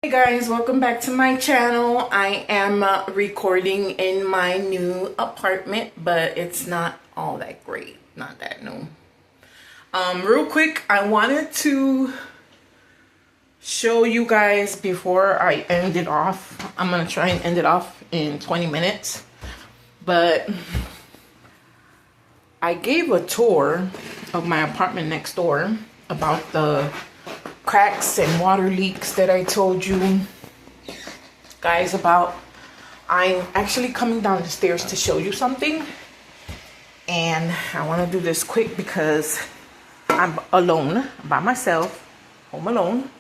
Hey guys, welcome back to my channel. I am recording in my new apartment, but it's not all that great, not that new. Real quick, I wanted to show you guys before I end it off. I'm gonna try and end it off in 20 minutes, but I gave a tour of my apartment next door about the cracks and water leaks that I told you guys about. I'm actually coming down the stairs to show you something, and I want to do this quick because I'm alone by myself, home alone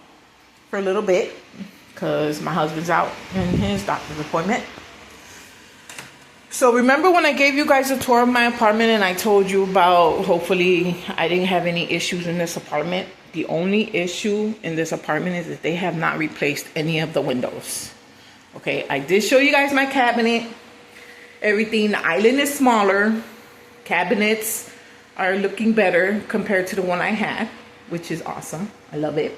for a little bit because my husband's out in his doctor's appointment. So remember when I gave you guys a tour of my apartment and I told you about hopefully I didn't have any issues in this apartment? The only issue in this apartment is that they have not replaced any of the windows. Okay, I did show you guys my cabinet. Everything, the island is smaller. Cabinets are looking better compared to the one I had, which is awesome. I love it.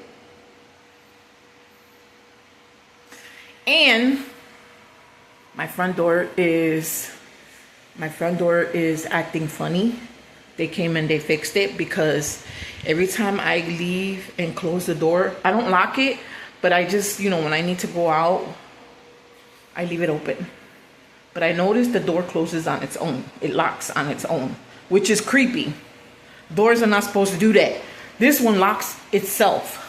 And my front door is acting funny. They came and they fixed it because every time I leave and close the door, I don't lock it, but I just, when I need to go out, I leave it open. But I noticed the door closes on its own. It locks on its own, which is creepy. Doors are not supposed to do that. This one locks itself.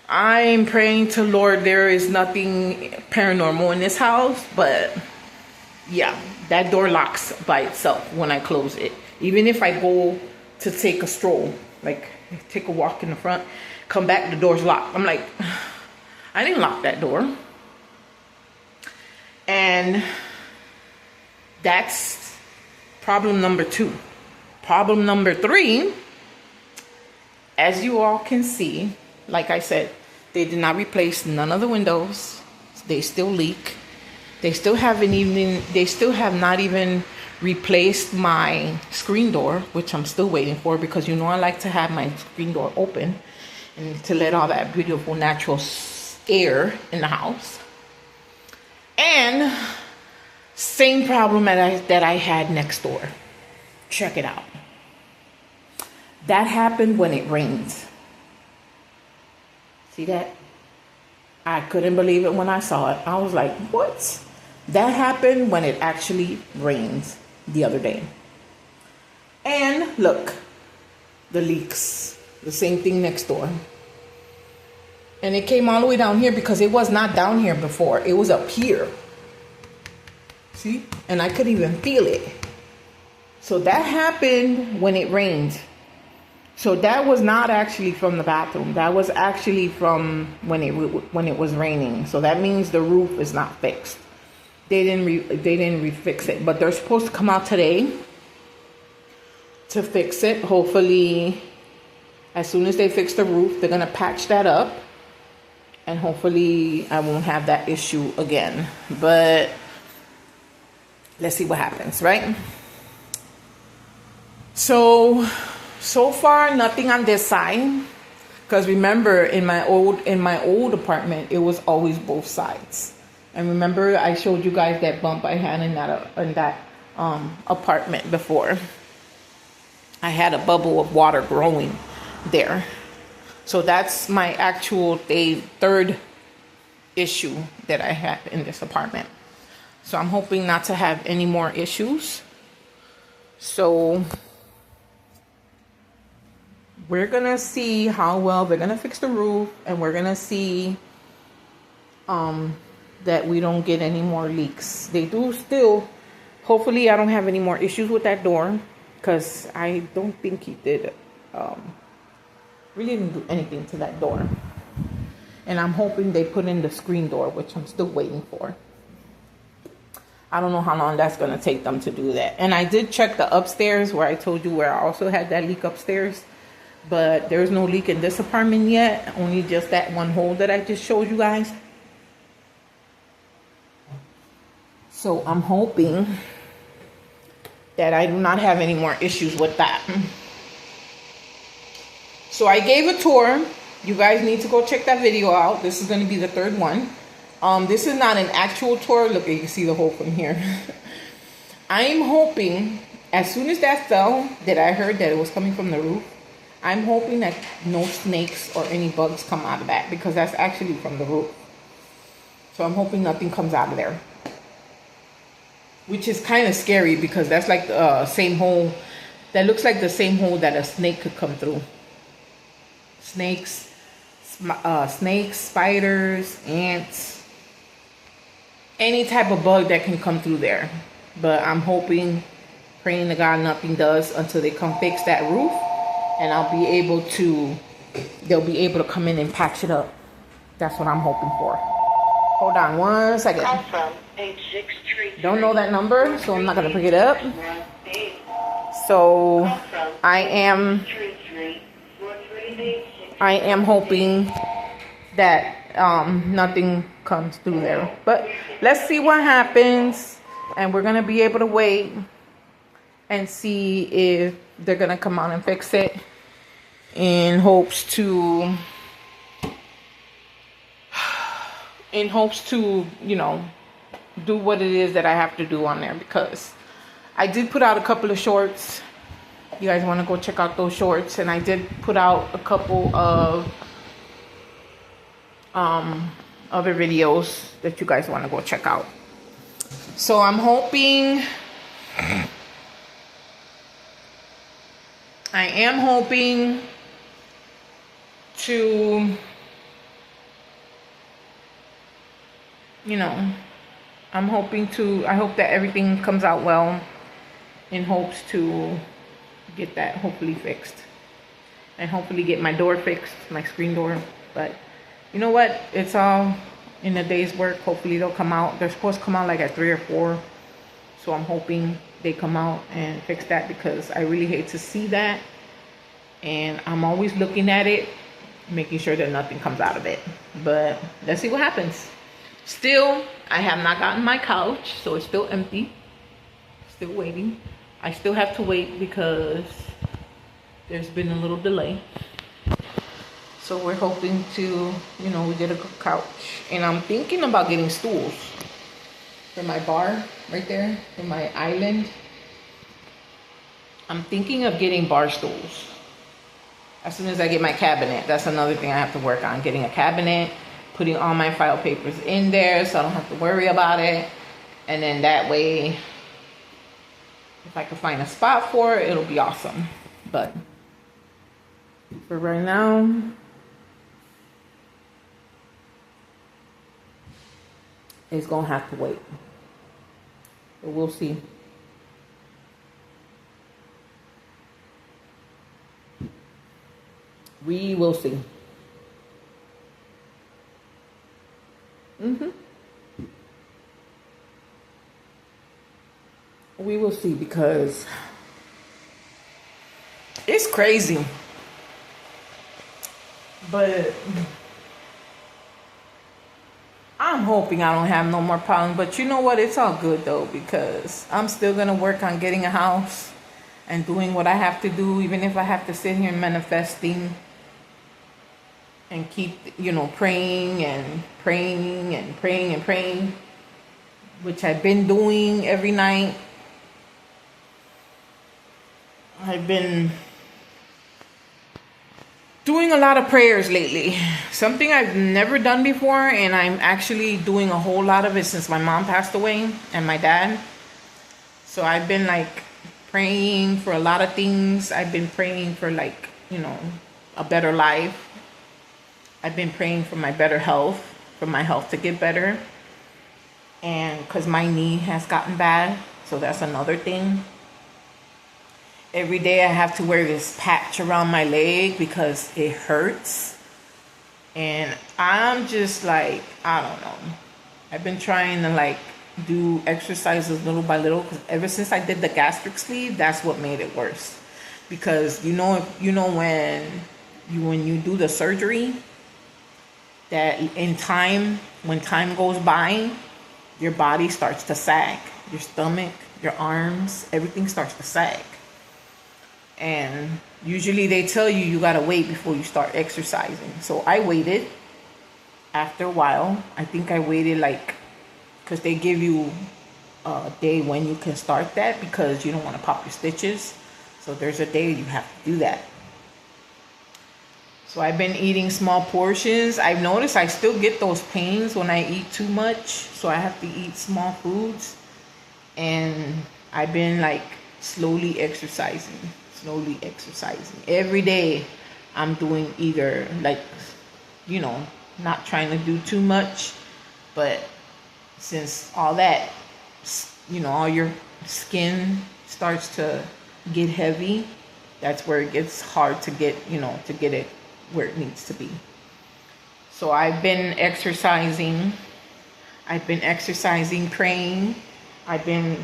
I'm praying to Lord there is nothing paranormal in this house, but yeah, that door locks by itself when I close it. Even if I go to take a stroll, like take a walk in the front, come back, the door's locked. I'm like, I didn't lock that door. And that's problem number 2. Problem number 3, as you all can see, like I said, they did not replace none of the windows. They still leak. They still have not even replaced my screen door, which I'm still waiting for because I like to have my screen door open and to let all that beautiful natural air in the house. And same problem that I had next door. Check it out. That happened when it rained. See that? I couldn't believe it when I saw it. I was like, what? That happened when it actually rained the other day. And look, the leaks, the same thing next door. And it came all the way down here because it was not down here before. It was up here. See? And I could even feel it. So that happened when it rained. So that was not actually from the bathroom. That was actually from when it was raining. So that means the roof is not fixed. They didn't refix it, but they're supposed to come out today to fix it. Hopefully, as soon as they fix the roof, they're gonna patch that up, and hopefully, I won't have that issue again. But let's see what happens, right? So far, nothing on this side, because remember, in my old apartment, it was always both sides. And remember, I showed you guys that bump I had in that apartment before. I had a bubble of water growing there. So that's my actual third issue that I had in this apartment. So I'm hoping not to have any more issues. So we're gonna see how well they're gonna fix the roof, and we're gonna see that we don't get any more leaks. They do still. Hopefully, I don't have any more issues with that door, because I don't think he did. Really didn't do anything to that door. And I'm hoping they put in the screen door, which I'm still waiting for. I don't know how long that's gonna take them to do that. And I did check the upstairs where I told you where I also had that leak upstairs. But there's no leak in this apartment yet. Only just that one hole that I just showed you guys. So I'm hoping that I do not have any more issues with that. So I gave a tour You guys need to go check that video out. This is going to be the third one. This is not an actual tour. Look, you can see the hole from here. I'm hoping, as soon as that fell, that I heard that it was coming from the roof, I'm hoping that no snakes or any bugs come out of that, because that's actually from the roof. So I'm hoping nothing comes out of there. Which is kind of scary, because that's like the same hole. That looks like the same hole that a snake could come through. Snakes, spiders, ants, any type of bug that can come through there. But I'm hoping, praying to God, nothing does until they come fix that roof, and I'll be able to, they'll be able to come in and patch it up. That's what I'm hoping for. Hold on 1 second. Don't know that number, so I'm not gonna pick it up. So I am hoping that nothing comes through there. But let's see what happens, and we're gonna be able to wait and see if they're gonna come out and fix it, in hopes to you know, do what it is that I have to do on there, because I did put out a couple of shorts. You guys want to go check out those shorts, and I did put out a couple of other videos that you guys want to go check out. So I'm hoping, I am hoping to, you know, I hope that everything comes out well, in hopes to get that hopefully fixed, and hopefully get my door fixed, my screen door. But you know what, it's all in a day's work. Hopefully they'll come out. They're supposed to come out like at 3 or 4, so I'm hoping they come out and fix that, because I really hate to see that, and I'm always looking at it, making sure that nothing comes out of it. But let's see what happens. Still, I have not gotten my couch, so it's still empty. Still waiting. I still have to wait because there's been a little delay. So we're hoping to, you know, we get a good couch. And I'm thinking about getting stools for my bar right there, for my island. I'm thinking of getting bar stools as soon as I get my cabinet. That's another thing I have to work on, getting a cabinet, putting all my file papers in there so I don't have to worry about it. And then that way, if I can find a spot for it, it'll be awesome. But for right now, it's gonna have to wait. But we'll see. We will see. We will see, because it's crazy. But I'm hoping I don't have no more problems. But you know what? It's all good though, because I'm still going to work on getting a house and doing what I have to do, even if I have to sit here manifesting and keep, you know, praying and praying and praying and praying, which I've been doing every night. I've been doing a lot of prayers lately. Something I've never done before, and I'm actually doing a whole lot of it since my mom passed away and my dad. So I've been like praying for a lot of things. I've been praying for, like, you know, a better life. I've been praying for my better health, for my health to get better. And because my knee has gotten bad, so that's another thing. Every day I have to wear this patch around my leg because it hurts. And I'm just like, I don't know. I've been trying to like do exercises little by little, because ever since I did the gastric sleeve, that's what made it worse. Because you know when you do the surgery, that in time, when time goes by, your body starts to sag. Your stomach, your arms, everything starts to sag. And usually they tell you you gotta wait before you start exercising. So I waited. After a while, I think I waited like, because they give you a day when you can start that, because you don't want to pop your stitches. So there's a day you have to do that. So I've been eating small portions. I've noticed I still get those pains when I eat too much. So I have to eat small foods. And I've been like slowly exercising. Every day I'm doing either like, you know, not trying to do too much. But since all that, you know, all your skin starts to get heavy, that's where it gets hard to get, you know, to get it where it needs to be. So I've been exercising, praying. I've been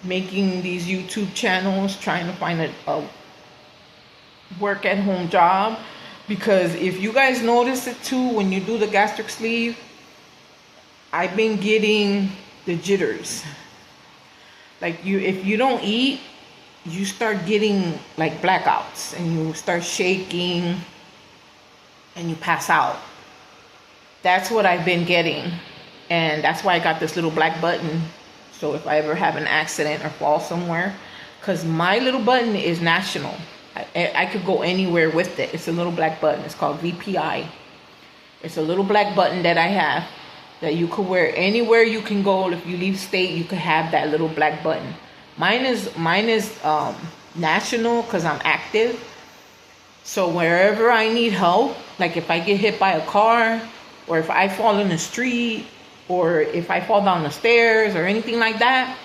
making these YouTube channels, trying to find a work at home job, because if you guys notice it too, when you do the gastric sleeve, I've been getting the jitters. Like if you don't eat, you start getting like blackouts, and you start shaking and you pass out. That's what I've been getting. And that's why I got this little black button. So if I ever have an accident or fall somewhere, because my little button is national. I could go anywhere with it. It's a little black button. It's called VPI. It's a little black button that I have that you could wear anywhere you can go. If you leave state, you could have that little black button. Mine is national because I'm active. So wherever I need help, like if I get hit by a car, or if I fall in the street, or if I fall down the stairs or anything like that,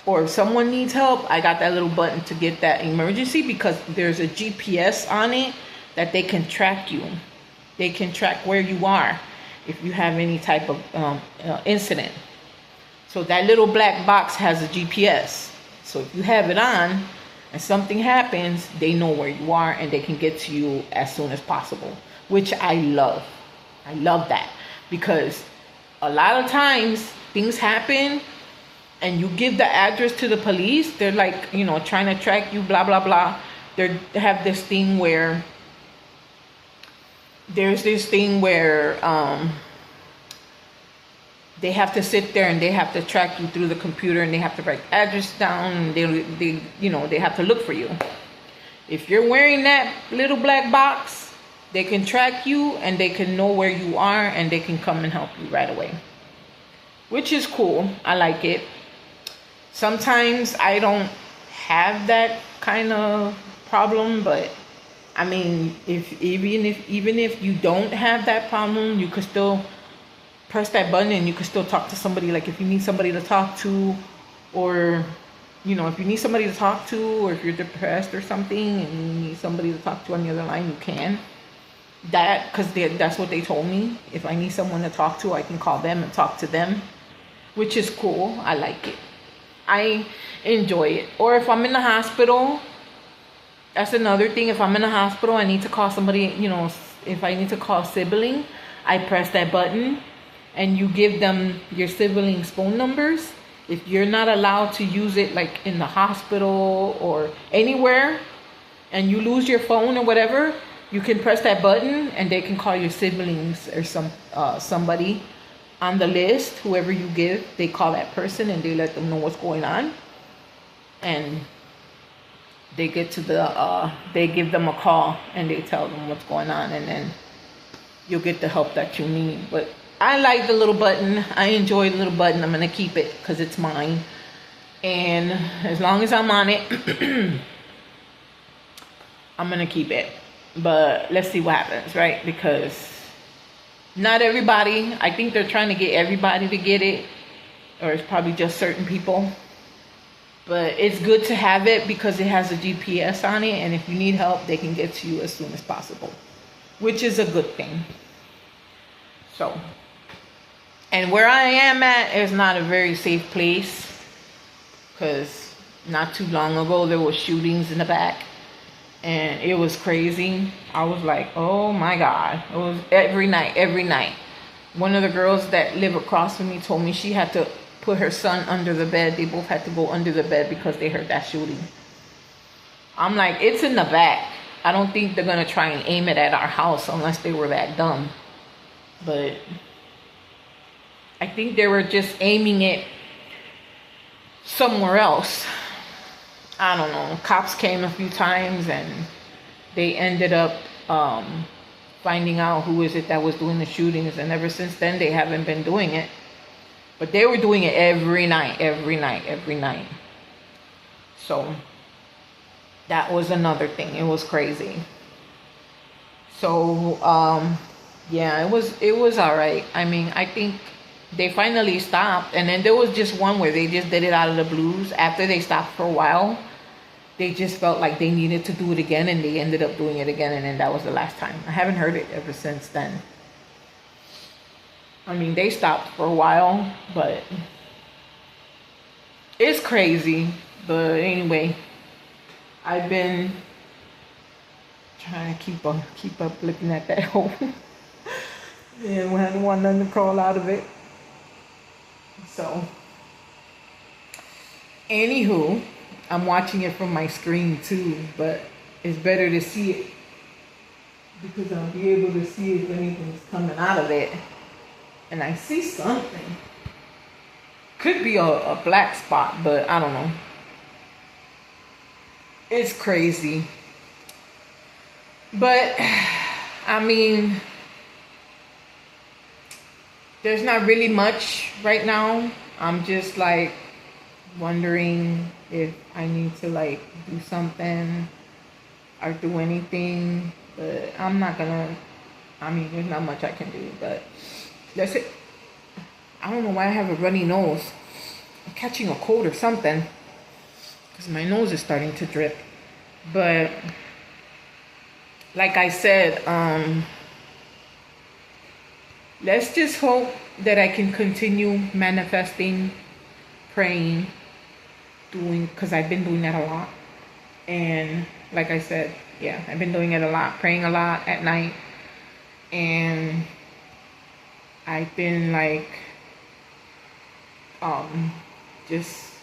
or if someone needs help, I got that little button to get that emergency, because there's a GPS on it that they can track you. They can track where you are if you have any type of incident. So that little black box has a GPS. So if you have it on and something happens, they know where you are and they can get to you as soon as possible, which I love. I love that, because a lot of times things happen and you give the address to the police. They're like, you know, trying to track you, blah, blah, blah. They have this thing where they have to sit there and they have to track you through the computer, and they have to write address down, and they you know, they have to look for you. If you're wearing that little black box, they can track you and they can know where you are, and they can come and help you right away, which is cool. I like it. Sometimes I don't have that kind of problem, but I mean, even if you don't have that problem, you could still press that button and you can still talk to somebody. Like if you need somebody to talk to, or you know, if you need somebody to talk to, or if you're depressed or something and you need somebody to talk to on the other line, you can. Because that's what they told me. If I need someone to talk to, I can call them and talk to them, which is cool. I like it. I enjoy it. Or if I'm in the hospital, that's another thing. If I'm in the hospital, I need to call somebody, you know, if I need to call a sibling, I press that button and you give them your siblings' phone numbers. If you're not allowed to use it like in the hospital or anywhere, and you lose your phone or whatever, you can press that button and they can call your siblings or somebody on the list. Whoever you give, they call that person and they let them know what's going on. And they get to they give them a call and they tell them what's going on, and then you'll get the help that you need. But I like the little button. I enjoy the little button. I'm going to keep it because it's mine. And as long as I'm on it, I'm going to keep it. But let's see what happens, right? Because not everybody, I think they're trying to get everybody to get it. Or it's probably just certain people. But it's good to have it because it has a GPS on it. And if you need help, they can get to you as soon as possible, which is a good thing. So, and where I am at is not a very safe place, because not too long ago there were shootings in the back, and it was crazy. I was like, oh my God. It was every night. One of the girls that live across from me told me she had to put her son under the bed. They both had to go under the bed because they heard that shooting. I'm like, it's in the back. I don't think they're gonna try and aim it at our house unless they were that dumb. But I think they were just aiming it somewhere else. I don't know. Cops came a few times and they ended up finding out who is it that was doing the shootings, and ever since then they haven't been doing it. But they were doing it every night. So that was another thing. It was crazy. So yeah, it was all right. I mean, I think they finally stopped, and then there was just one where they just did it out of the blues. After they stopped for a while, they just felt like they needed to do it again, and they ended up doing it again, and then that was the last time. I haven't heard it ever since then. I mean, they stopped for a while, but it's crazy. But anyway, I've been trying to keep up looking at that hole. Yeah, we hadn't want nothing to crawl out of it. So, anywho, I'm watching it from my screen too, but it's better to see it because I'll be able to see if anything's coming out of it. And I see something. Could be a black spot, but I don't know. It's crazy. But, I mean, there's not really much right now. I'm just like wondering if I need to like do something or do anything. But I'm not gonna, I mean, there's not much I can do, but that's it. I don't know why I have a runny nose. I'm catching a cold or something because my nose is starting to drip. But like I said, let's just hope that I can continue manifesting, praying, doing, because I've been doing that a lot. And like I said, yeah, I've been doing it a lot, praying a lot at night. And I've been like, just,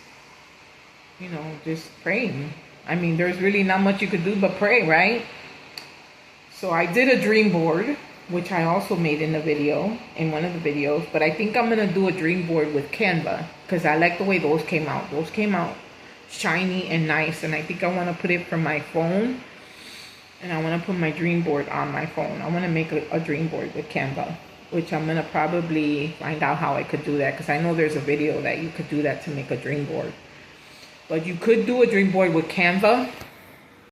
you know, just praying. I mean, there's really not much you could do but pray, right? So I did a dream board, which I also made in the video, in one of the videos. But I think I'm going to do a dream board with Canva because I like the way those came out. Those came out shiny and nice. And I think I want to put it from my phone. And I want to put my dream board on my phone. I want to make a dream board with Canva, which I'm going to probably find out how I could do that. Because I know there's a video that you could do that to make a dream board. But you could do a dream board with Canva.